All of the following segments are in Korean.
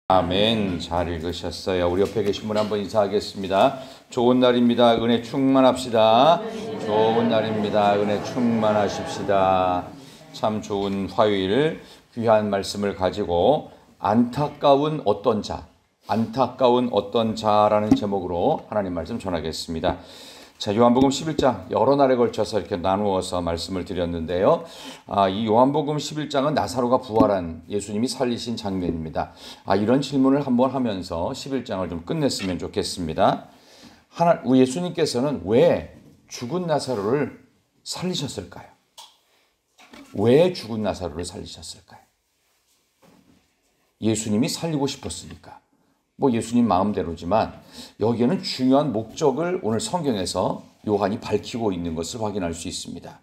아멘. 잘 읽으셨어요. 우리 옆에 계신 분 한번 인사하겠습니다. 좋은 날입니다. 은혜 충만합시다. 좋은 날입니다. 은혜 충만하십시다. 참 좋은 화요일 귀한 말씀을 가지고 안타까운 어떤 자라는 제목으로 하나님 말씀 전하겠습니다. 자, 요한복음 11장 여러 날에 걸쳐서 이렇게 나누어서 말씀을 드렸는데요. 이 요한복음 11장은 나사로가 부활한 예수님이 살리신 장면입니다. 이런 질문을 한번 하면서 11장을 좀 끝냈으면 좋겠습니다. 우리 예수님께서는 왜 죽은 나사로를 살리셨을까요? 왜 죽은 나사로를 살리셨을까요? 예수님이 살리고 싶었으니까. 예수님 마음대로지만 여기에는 중요한 목적을 오늘 성경에서 요한이 밝히고 있는 것을 확인할 수 있습니다.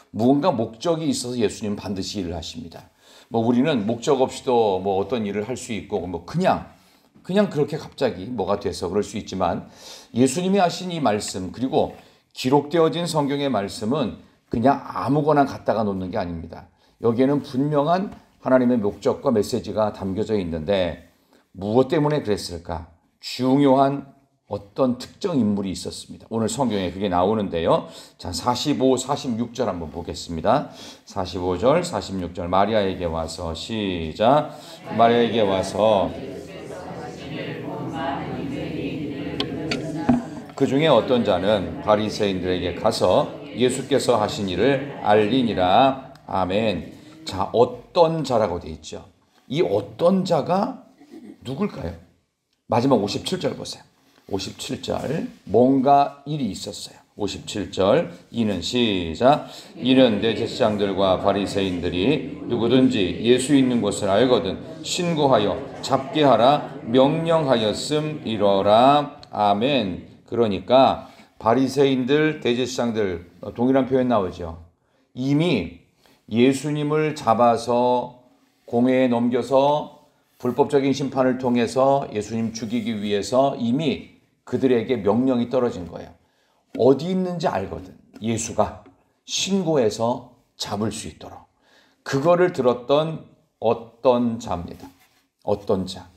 무언가 목적이 있어서 예수님은 반드시 일을 하십니다. 우리는 목적 없이도 어떤 일을 할 수 있고 그냥 그렇게 갑자기 뭐가 돼서 그럴 수 있지만 예수님이 하신 이 말씀 그리고 기록되어진 성경의 말씀은 그냥 아무거나 갖다가 놓는 게 아닙니다. 여기에는 분명한 하나님의 목적과 메시지가 담겨져 있는데 무엇 때문에 그랬을까? 중요한 어떤 특정 인물이 있었습니다. 오늘 성경에 그게 나오는데요. 자, 45, 46절 한번 보겠습니다. 45절, 46절 마리아에게 와서 시작. 마리아에게 와서 그 중에 어떤 자는 바리새인들에게 가서 예수께서 하신 일을 알리니라. 아멘. 자, 어떤 자라고 되어 있죠. 이 어떤 자가 누굴까요? 마지막 57절 보세요. 57절 뭔가 일이 있었어요. 57절 이는 시작. 이는 대제사장들과 바리새인들이 누구든지 예수 있는 곳을 알거든 신고하여 잡게 하라 명령하였음이러라. 아멘. 그러니까 바리새인들 대제사장들 동일한 표현 나오죠. 이미 예수님을 잡아서 공회에 넘겨서 불법적인 심판을 통해서 예수님 죽이기 위해서 이미 그들에게 명령이 떨어진 거예요. 어디 있는지 알거든. 예수가 신고해서 잡을 수 있도록. 그거를 들었던 어떤 자입니다. 어떤 자.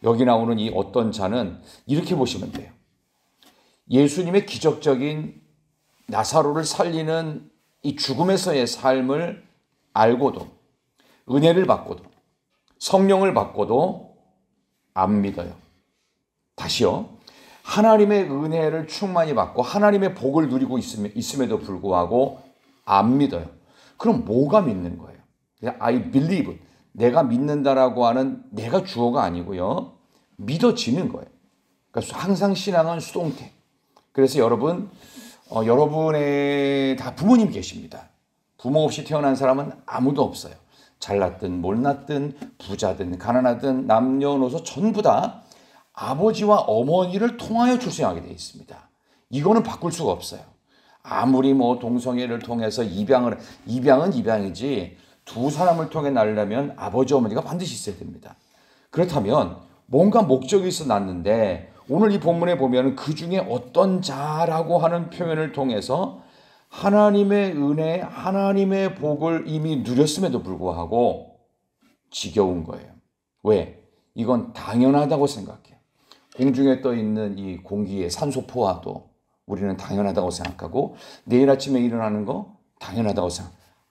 여기 나오는 이 어떤 자는 이렇게 보시면 돼요. 예수님의 기적적인 나사로를 살리는 이 죽음에서의 삶을 알고도 은혜를 받고도 성령을 받고도 안 믿어요. 다시요. 하나님의 은혜를 충만히 받고 하나님의 복을 누리고 있음에도 불구하고 안 믿어요. 그럼 뭐가 믿는 거예요? I believe. 내가 믿는다라고 하는 내가 주어가 아니고요. 믿어지는 거예요. 그러니까 항상 신앙은 수동태. 그래서 여러분의 다 부모님 계십니다. 부모 없이 태어난 사람은 아무도 없어요. 잘났든 못났든 부자든 가난하든 남녀노소 전부 다 아버지와 어머니를 통하여 출생하게 되어 있습니다. 이거는 바꿀 수가 없어요. 아무리 동성애를 통해서 입양은 입양이지 두 사람을 통해 낳으려면 아버지 어머니가 반드시 있어야 됩니다. 그렇다면 뭔가 목적이 있어 낳는데 오늘 이 본문에 보면 그 중에 어떤 자라고 하는 표현을 통해서 하나님의 은혜, 하나님의 복을 이미 누렸음에도 불구하고 지겨운 거예요. 왜? 이건 당연하다고 생각해요. 공중에 떠 있는 이 공기의 산소 포화도 우리는 당연하다고 생각하고 내일 아침에 일어나는 거 당연하다고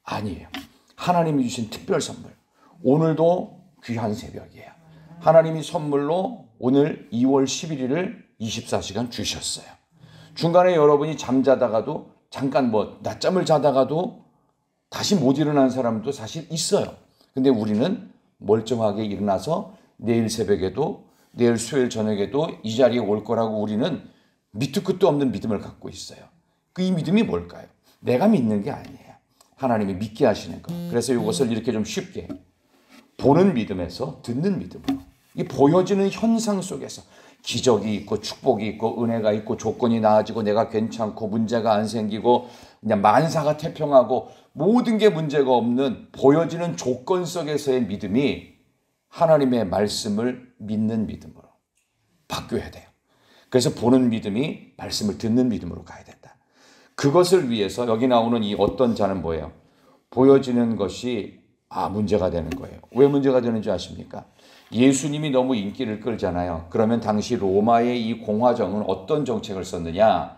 아니에요. 하나님이 주신 특별 선물. 오늘도 귀한 새벽이에요. 하나님이 선물로 오늘 2월 11일을 24시간 주셨어요. 중간에 여러분이 잠자다가도 잠깐 낮잠을 자다가도 다시 못 일어나는 사람도 사실 있어요. 근데 우리는 멀쩡하게 일어나서 내일 새벽에도 내일 수요일 저녁에도 이 자리에 올 거라고 우리는 밑도 끝도 없는 믿음을 갖고 있어요. 이 믿음이 뭘까요? 내가 믿는 게 아니에요. 하나님이 믿게 하시는 거. 그래서 이것을 이렇게 좀 쉽게 보는 믿음에서 듣는 믿음으로 이 보여지는 현상 속에서 기적이 있고 축복이 있고 은혜가 있고 조건이 나아지고 내가 괜찮고 문제가 안 생기고 그냥 만사가 태평하고 모든 게 문제가 없는 보여지는 조건 속에서의 믿음이 하나님의 말씀을 믿는 믿음으로 바뀌어야 돼요. 그래서 보는 믿음이 말씀을 듣는 믿음으로 가야 된다. 그것을 위해서 여기 나오는 이 어떤 자는 뭐예요? 보여지는 것이 문제가 되는 거예요. 왜 문제가 되는지 아십니까? 예수님이 너무 인기를 끌잖아요. 그러면 당시 로마의 이 공화정은 어떤 정책을 썼느냐?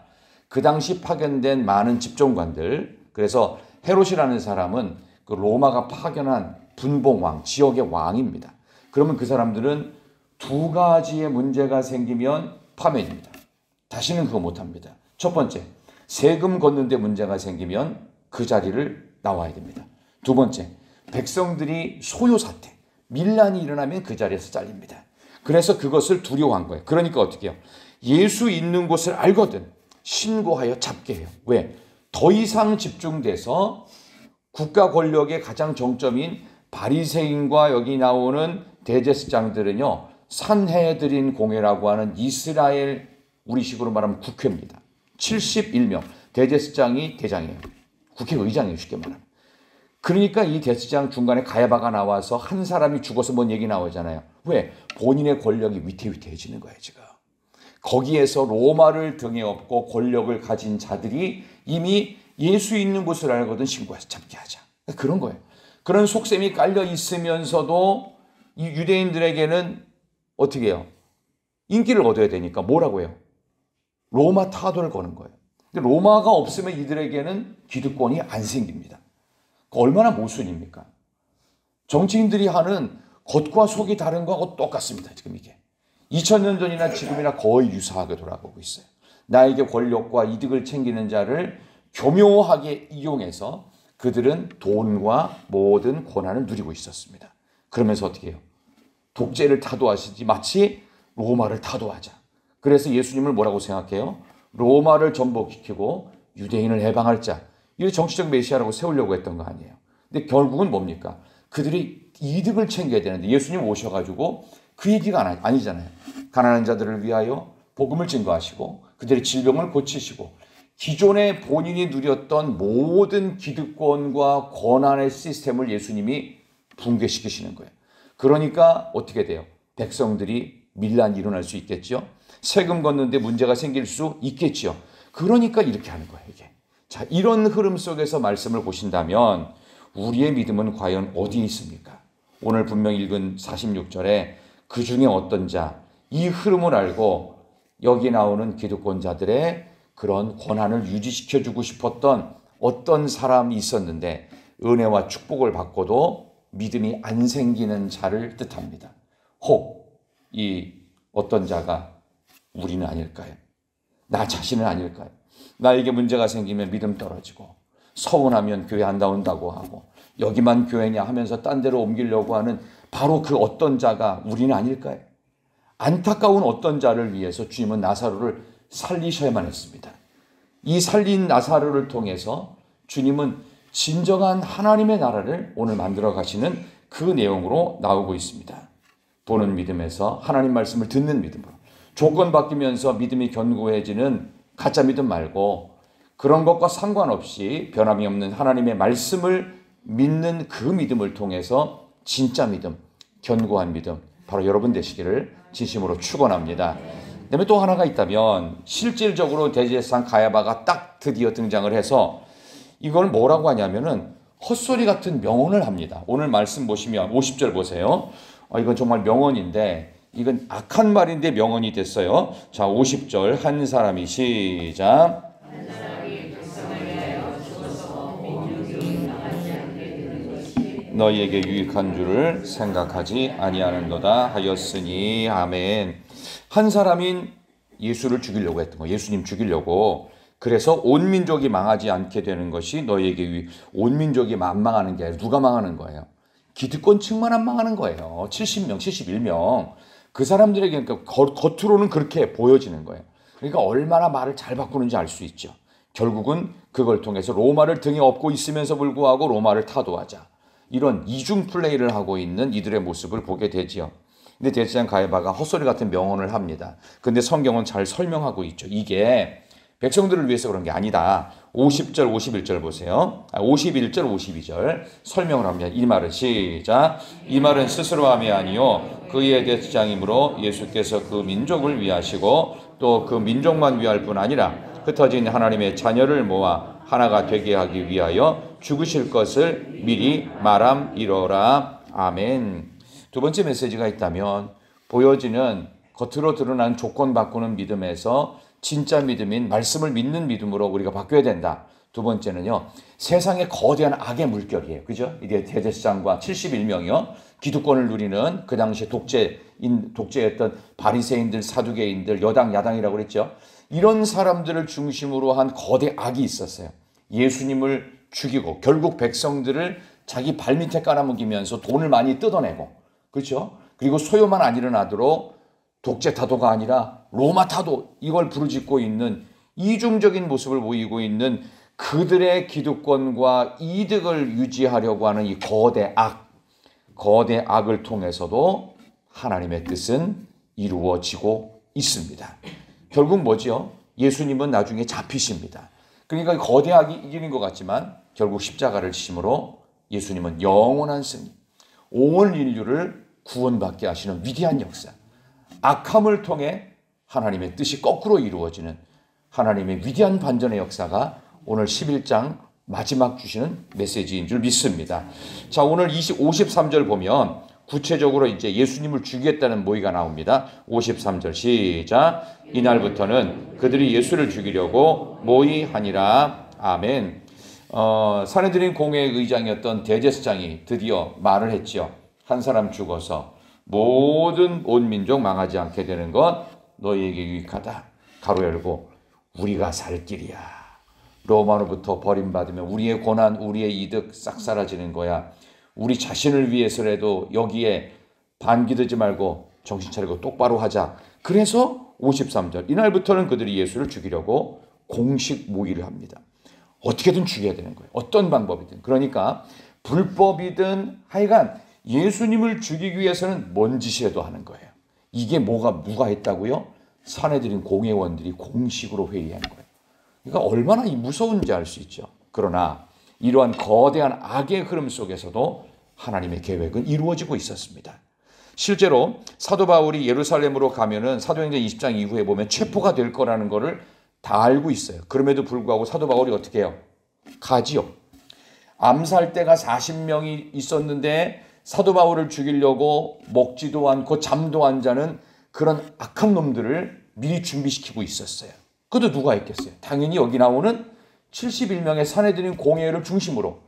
그 당시 파견된 많은 집정관들, 그래서 헤롯이라는 사람은 그 로마가 파견한 분봉왕, 지역의 왕입니다. 그러면 그 사람들은 두 가지의 문제가 생기면 파면입니다. 다시는 그거 못합니다. 첫 번째, 세금 걷는데 문제가 생기면 그 자리를 나와야 됩니다. 두 번째, 백성들이 소요 사태, 밀란이 일어나면 그 자리에서 잘립니다. 그래서 그것을 두려워한 거예요. 그러니까 어떻게 해요? 예수 있는 곳을 알거든 신고하여 잡게 해요. 왜? 더 이상 집중돼서 국가 권력의 가장 정점인 바리새인과 여기 나오는 대제사장들은요, 산헤드린 공회라고 하는 이스라엘, 우리식으로 말하면 국회입니다. 71명, 대제사장이 대장이에요. 국회의장이에요, 쉽게 말하면. 그러니까 이 대제사장 중간에 가야바가 나와서 한 사람이 죽어서 뭔 얘기 나오잖아요. 왜? 본인의 권력이 위태위태해지는 거예요, 지금. 거기에서 로마를 등에 업고 권력을 가진 자들이 이미 예수 있는 곳을 알거든 신고해서 잡게 하자. 그런 거예요. 그런 속셈이 깔려 있으면서도 이 유대인들에게는 어떻게 해요? 인기를 얻어야 되니까 뭐라고 해요? 로마 타도를 거는 거예요. 근데 로마가 없으면 이들에게는 기득권이 안 생깁니다. 얼마나 모순입니까? 정치인들이 하는 겉과 속이 다른 거하고 똑같습니다. 지금 이게. 2000년 전이나 지금이나 거의 유사하게 돌아가고 있어요. 나에게 권력과 이득을 챙기는 자를 교묘하게 이용해서 그들은 돈과 모든 권한을 누리고 있었습니다. 그러면서 어떻게 해요? 독재를 타도하시지 마치 로마를 타도하자. 그래서 예수님을 뭐라고 생각해요? 로마를 전복시키고 유대인을 해방할 자. 이 정치적 메시아라고 세우려고 했던 거 아니에요. 근데 결국은 뭡니까? 그들이 이득을 챙겨야 되는데 예수님 오셔가지고 그 얘기가 아니잖아요. 가난한 자들을 위하여 복음을 증거하시고 그들의 질병을 고치시고 기존에 본인이 누렸던 모든 기득권과 권한의 시스템을 예수님이 붕괴시키시는 거예요. 그러니까 어떻게 돼요? 백성들이 밀란이 일어날 수 있겠죠. 세금 걷는데 문제가 생길 수 있겠죠. 그러니까 이렇게 하는 거예요, 이게. 자, 이런 흐름 속에서 말씀을 보신다면 우리의 믿음은 과연 어디에 있습니까? 오늘 분명 읽은 46절에 그 중에 어떤 자, 이 흐름을 알고 여기 나오는 기득권자들의 그런 권한을 유지시켜주고 싶었던 어떤 사람이 있었는데 은혜와 축복을 받고도 믿음이 안 생기는 자를 뜻합니다. 혹 이 어떤 자가 우리는 아닐까요? 나 자신은 아닐까요? 나에게 문제가 생기면 믿음 떨어지고 서운하면 교회 안 나온다고 하고 여기만 교회냐 하면서 딴 데로 옮기려고 하는 바로 그 어떤 자가 우리는 아닐까요? 안타까운 어떤 자를 위해서 주님은 나사로를 살리셔야만 했습니다. 이 살린 나사로를 통해서 주님은 진정한 하나님의 나라를 오늘 만들어 가시는 그 내용으로 나오고 있습니다. 보는 믿음에서 하나님 말씀을 듣는 믿음으로 조건 바뀌면서 믿음이 견고해지는 가짜 믿음 말고 그런 것과 상관없이 변함이 없는 하나님의 말씀을 믿는 그 믿음을 통해서 진짜 믿음, 견고한 믿음 바로 여러분 되시기를 진심으로 축원합니다. 그다음에 또 하나가 있다면 실질적으로 대제사장 가야바가 딱 드디어 등장을 해서 이걸 뭐라고 하냐면은 헛소리 같은 명언을 합니다. 오늘 말씀 보시면 50절 보세요. 이건 정말 명언인데 이건 악한 말인데 명언이 됐어요. 자, 50절 한 사람이 시작. 너희에게 유익한 줄을 생각하지 아니하는도다 하였으니 아멘. 한 사람인 예수를 죽이려고 했던 거예요. 예수님 죽이려고. 그래서 온 민족이 망하지 않게 되는 것이 너희에게 온 민족이 망하는 게 아니라 누가 망하는 거예요? 기득권층만 안 망하는 거예요. 70명, 71명. 그 사람들에게 그러니까 겉으로는 그렇게 보여지는 거예요. 그러니까 얼마나 말을 잘 바꾸는지 알 수 있죠. 결국은 그걸 통해서 로마를 등에 업고 있으면서 불구하고 로마를 타도하자. 이런 이중 플레이를 하고 있는 이들의 모습을 보게 되지요. 근데 대제사장 가야바가 헛소리 같은 명언을 합니다. 근데 성경은 잘 설명하고 있죠. 이게 백성들을 위해서 그런 게 아니다. 50절, 51절 보세요. 51절, 52절 설명을 합니다. 이 말은 시작. 이 말은 스스로 함이 아니요 그의 대제사장이므로 예수께서 그 민족을 위하시고 또 그 민족만 위할 뿐 아니라 흩어진 하나님의 자녀를 모아 하나가 되게 하기 위하여 죽으실 것을 미리 말함이로라. 아멘. 두 번째 메시지가 있다면 보여지는 겉으로 드러난 조건 바꾸는 믿음에서 진짜 믿음인 말씀을 믿는 믿음으로 우리가 바뀌어야 된다. 두 번째는요, 세상의 거대한 악의 물결이에요. 그죠? 이게 대제사장과 71명이요. 기득권을 누리는 그 당시에 독재였던 바리새인들, 사두개인들, 여당, 야당이라고 그랬죠. 이런 사람들을 중심으로 한 거대 악이 있었어요. 예수님을 죽이고 결국 백성들을 자기 발밑에 깔아먹이면서 돈을 많이 뜯어내고, 그렇죠? 그리고 소요만 안 일어나도록 독재 타도가 아니라 로마 타도, 이걸 부르짖고 있는 이중적인 모습을 보이고 있는 그들의 기득권과 이득을 유지하려고 하는 이 거대 악을 통해서도 하나님의 뜻은 이루어지고 있습니다. 결국 뭐죠? 예수님은 나중에 잡히십니다. 그러니까 거대 악이 이기는 것 같지만 결국 십자가를 지심으로 예수님은 영원한 승리, 온 인류를 구원받게 하시는 위대한 역사, 악함을 통해 하나님의 뜻이 거꾸로 이루어지는 하나님의 위대한 반전의 역사가 오늘 11장 마지막 주시는 메시지인 줄 믿습니다. 자, 오늘 53절 보면 구체적으로 이제 예수님을 죽이겠다는 모의가 나옵니다. 53절 시작. 이날부터는 그들이 예수를 죽이려고 모의하니라. 아멘. 사내들인 공회의 의장이었던 대제사장이 드디어 말을 했죠. 한 사람 죽어서 모든 온 민족 망하지 않게 되는 것 너희에게 유익하다. 가로 열고 우리가 살 길이야. 로마로부터 버림받으면 우리의 고난, 우리의 이득 싹 사라지는 거야. 우리 자신을 위해서라도 여기에 반기들지 말고 정신 차리고 똑바로 하자. 그래서 53절 이날부터는 그들이 예수를 죽이려고 공식 모의를 합니다. 어떻게든 죽여야 되는 거예요. 어떤 방법이든. 그러니까 불법이든 하여간 예수님을 죽이기 위해서는 뭔 짓이라도 하는 거예요. 이게 누가 했다고요? 사내들인 공회원들이 공식으로 회의한 거예요. 그러니까 얼마나 무서운지 알 수 있죠. 그러나 이러한 거대한 악의 흐름 속에서도 하나님의 계획은 이루어지고 있었습니다. 실제로 사도 바울이 예루살렘으로 가면은 사도행전 20장 이후에 보면 체포가 될 거라는 것을 다 알고 있어요. 그럼에도 불구하고 사도 바울이 어떻게 해요? 가지요. 암살대가 40명이 있었는데 사도 바울을 죽이려고 먹지도 않고 잠도 안 자는 그런 악한 놈들을 미리 준비시키고 있었어요. 그것도 누가 했겠어요? 당연히 여기 나오는 71명의 사내들인 공회를 중심으로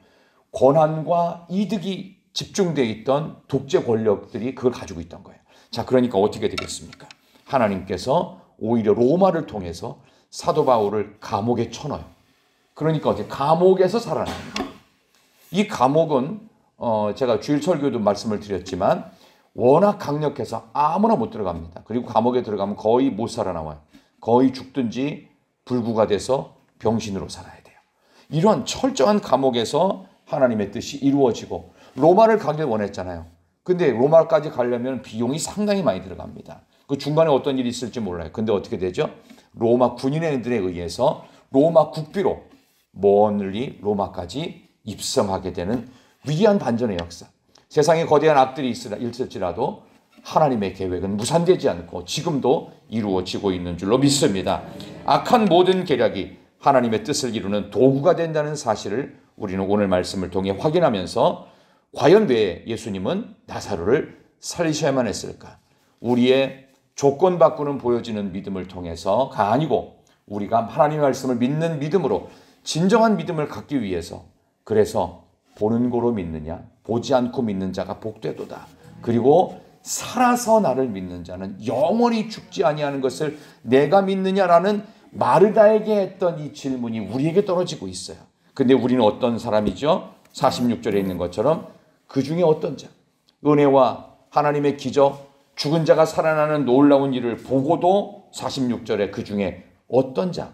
권한과 이득이 집중되어 있던 독재 권력들이 그걸 가지고 있던 거예요. 자, 그러니까 어떻게 되겠습니까? 하나님께서 오히려 로마를 통해서 사도 바울을 감옥에 쳐넣어요. 그러니까 어떻게 감옥에서 살아납니다. 이 감옥은 제가 주일 설교도 말씀을 드렸지만 워낙 강력해서 아무나 못 들어갑니다. 그리고 감옥에 들어가면 거의 못 살아나와요. 거의 죽든지 불구가 돼서 병신으로 살아야 돼요. 이런 철저한 감옥에서 하나님의 뜻이 이루어지고 로마를 가길 원했잖아요. 근데 로마까지 가려면 비용이 상당히 많이 들어갑니다. 그 중간에 어떤 일이 있을지 몰라요. 근데 어떻게 되죠? 로마 군인들에 의해서 로마 국비로 멀리 로마까지 입성하게 되는 위대한 반전의 역사. 세상에 거대한 악들이 있을지라도 하나님의 계획은 무산되지 않고 지금도 이루어지고 있는 줄로 믿습니다. 악한 모든 계략이 하나님의 뜻을 이루는 도구가 된다는 사실을 우리는 오늘 말씀을 통해 확인하면서 과연 왜 예수님은 나사로를 살리셔야만 했을까? 우리의 조건 바꾸는 보여지는 믿음을 통해서가 아니고 우리가 하나님의 말씀을 믿는 믿음으로 진정한 믿음을 갖기 위해서, 그래서 보는 고로 믿느냐 보지 않고 믿는 자가 복되도다. 그리고 살아서 나를 믿는 자는 영원히 죽지 아니하는 것을 내가 믿느냐라는 마르다에게 했던 이 질문이 우리에게 떨어지고 있어요. 근데 우리는 어떤 사람이죠? 46절에 있는 것처럼 그 중에 어떤 자, 은혜와 하나님의 기적, 죽은 자가 살아나는 놀라운 일을 보고도 46절에 그 중에 어떤 자,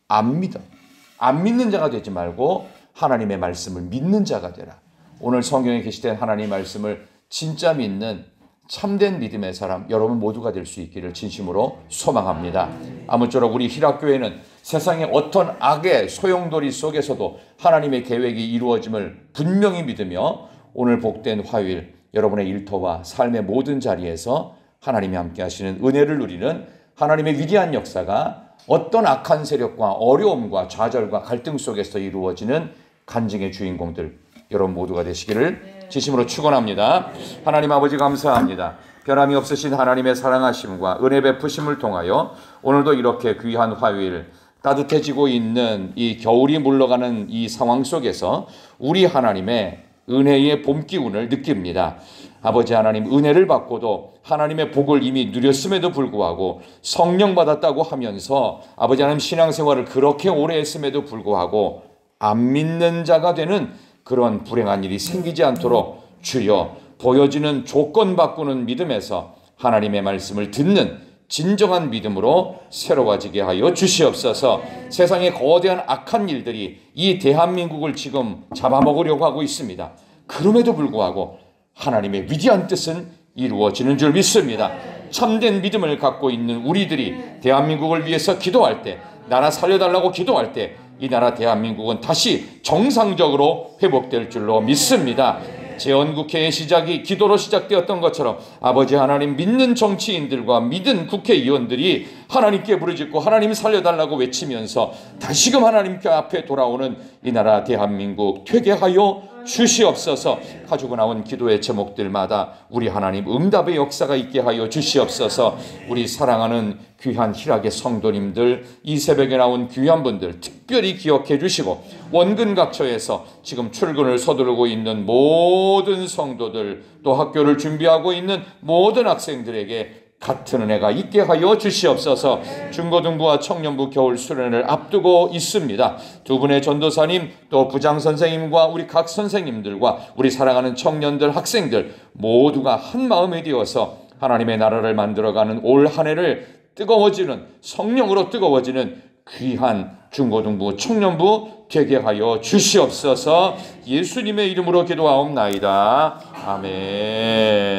안 믿는 자가 되지 말고 하나님의 말씀을 믿는 자가 되라. 오늘 성경에 게시된 하나님의 말씀을 진짜 믿는 참된 믿음의 사람 여러분 모두가 될 수 있기를 진심으로 소망합니다. 아무쪼록 우리 희락교회는 세상의 어떤 악의 소용돌이 속에서도 하나님의 계획이 이루어짐을 분명히 믿으며 오늘 복된 화요일 여러분의 일터와 삶의 모든 자리에서 하나님이 함께 하시는 은혜를 누리는 하나님의 위대한 역사가 어떤 악한 세력과 어려움과 좌절과 갈등 속에서 이루어지는 간증의 주인공들 여러분 모두가 되시기를 진심으로 축원합니다. 하나님 아버지 감사합니다. 변함이 없으신 하나님의 사랑하심과 은혜 베푸심을 통하여 오늘도 이렇게 귀한 화요일 따뜻해지고 있는 이 겨울이 물러가는 이 상황 속에서 우리 하나님의 은혜의 봄 기운을 느낍니다. 아버지 하나님 은혜를 받고도 하나님의 복을 이미 누렸음에도 불구하고 성령 받았다고 하면서 아버지 하나님 신앙생활을 그렇게 오래 했음에도 불구하고 안 믿는 자가 되는 그런 불행한 일이 생기지 않도록 주여 보여지는 조건 바꾸는 믿음에서 하나님의 말씀을 듣는 진정한 믿음으로 새로워지게 하여 주시옵소서. 세상의 거대한 악한 일들이 이 대한민국을 지금 잡아먹으려고 하고 있습니다. 그럼에도 불구하고 하나님의 위대한 뜻은 이루어지는 줄 믿습니다. 참된 믿음을 갖고 있는 우리들이 대한민국을 위해서 기도할 때, 나라 살려달라고 기도할 때 이 나라 대한민국은 다시 정상적으로 회복될 줄로 믿습니다. 재헌국회의 시작이 기도로 시작되었던 것처럼 아버지 하나님 믿는 정치인들과 믿은 국회의원들이 하나님께 부르짖고 하나님 살려달라고 외치면서 다시금 하나님께 앞에 돌아오는 이 나라 대한민국 되게 하여 주시옵소서. 가지고 나온 기도의 제목들마다 우리 하나님 응답의 역사가 있게 하여 주시옵소서. 우리 사랑하는 귀한 희락의 성도님들, 이 새벽에 나온 귀한 분들 특별히 기억해 주시고 원근 각처에서 지금 출근을 서두르고 있는 모든 성도들, 또 학교를 준비하고 있는 모든 학생들에게 같은 은혜가 있게 하여 주시옵소서. 중고등부와 청년부 겨울 수련을 앞두고 있습니다. 두 분의 전도사님, 또 부장 선생님과 우리 각 선생님들과 우리 사랑하는 청년들, 학생들 모두가 한 마음이 되어서 하나님의 나라를 만들어가는 올 한 해를 뜨거워지는, 성령으로 뜨거워지는 귀한 중고등부, 청년부 되게 하여 주시옵소서. 예수님의 이름으로 기도하옵나이다. 아멘.